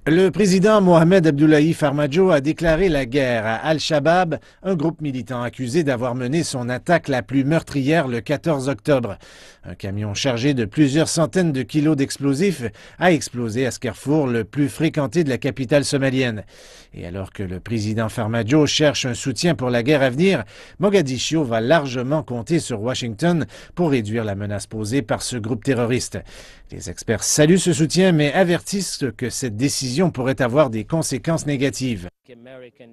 Le président Mohamed Abdullahi Farmajo a déclaré la guerre à Al-Shabaab, un groupe militant accusé d'avoir mené son attaque la plus meurtrière le 14 octobre. Un camion chargé de plusieurs centaines de kilos d'explosifs a explosé à ce carrefour le plus fréquenté de la capitale somalienne. Et alors que le président Farmajo cherche un soutien pour la guerre à venir, Mogadiscio va largement compter sur Washington pour réduire la menace posée par ce groupe terroriste. Les experts saluent ce soutien mais avertissent que cette décision pourrait avoir des conséquences négatives.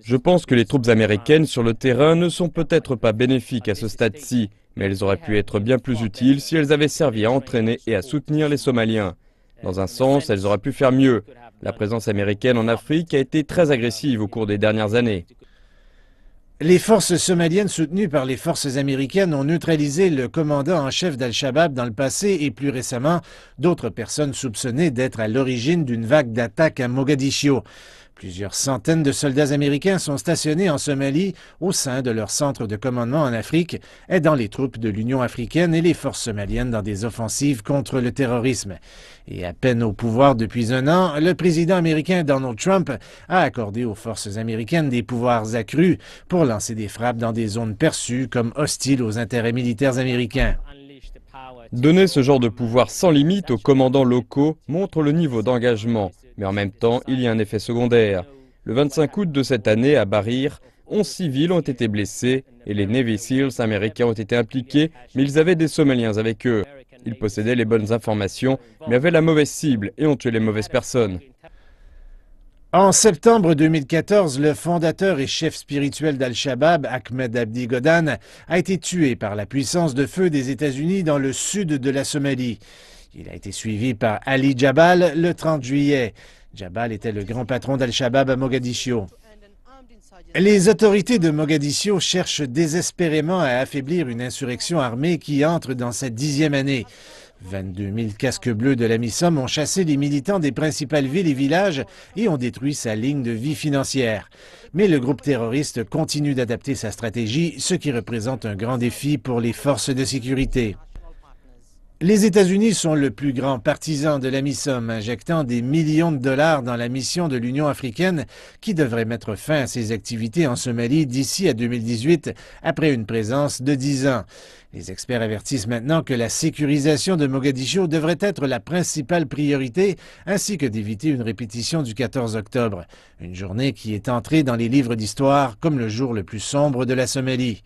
Je pense que les troupes américaines sur le terrain ne sont peut-être pas bénéfiques à ce stade-ci, mais elles auraient pu être bien plus utiles si elles avaient servi à entraîner et à soutenir les Somaliens. Dans un sens, elles auraient pu faire mieux. La présence américaine en Afrique a été très agressive au cours des dernières années. Les forces somaliennes soutenues par les forces américaines ont neutralisé le commandant en chef d'Al-Shabaab dans le passé et plus récemment, d'autres personnes soupçonnées d'être à l'origine d'une vague d'attaques à Mogadiscio. Plusieurs centaines de soldats américains sont stationnés en Somalie au sein de leur centre de commandement en Afrique, aidant les troupes de l'Union africaine et les forces somaliennes dans des offensives contre le terrorisme. Et à peine au pouvoir depuis un an, le président américain Donald Trump a accordé aux forces américaines des pouvoirs accrus pour lancer des frappes dans des zones perçues comme hostiles aux intérêts militaires américains. Donner ce genre de pouvoir sans limite aux commandants locaux montre le niveau d'engagement. Mais en même temps, il y a un effet secondaire. Le 25 août de cette année, à Bahrir, 11 civils ont été blessés et les Navy Seals américains ont été impliqués, mais ils avaient des Somaliens avec eux. Ils possédaient les bonnes informations, mais avaient la mauvaise cible et ont tué les mauvaises personnes. En septembre 2014, le fondateur et chef spirituel d'Al-Shabaab, Ahmed Abdi Godane, a été tué par la puissance de feu des États-Unis dans le sud de la Somalie. Il a été suivi par Ali Jabal le 30 juillet. Jabal était le grand patron d'Al-Shabaab à Mogadiscio. Les autorités de Mogadiscio cherchent désespérément à affaiblir une insurrection armée qui entre dans sa 10e année. 22 000 casques bleus de la MISOM ont chassé les militants des principales villes et villages et ont détruit sa ligne de vie financière. Mais le groupe terroriste continue d'adapter sa stratégie, ce qui représente un grand défi pour les forces de sécurité. Les États-Unis sont le plus grand partisan de la MISOM, injectant des millions de dollars dans la mission de l'Union africaine qui devrait mettre fin à ses activités en Somalie d'ici à 2018, après une présence de 10 ans. Les experts avertissent maintenant que la sécurisation de Mogadiscio devrait être la principale priorité, ainsi que d'éviter une répétition du 14 octobre, une journée qui est entrée dans les livres d'histoire comme le jour le plus sombre de la Somalie.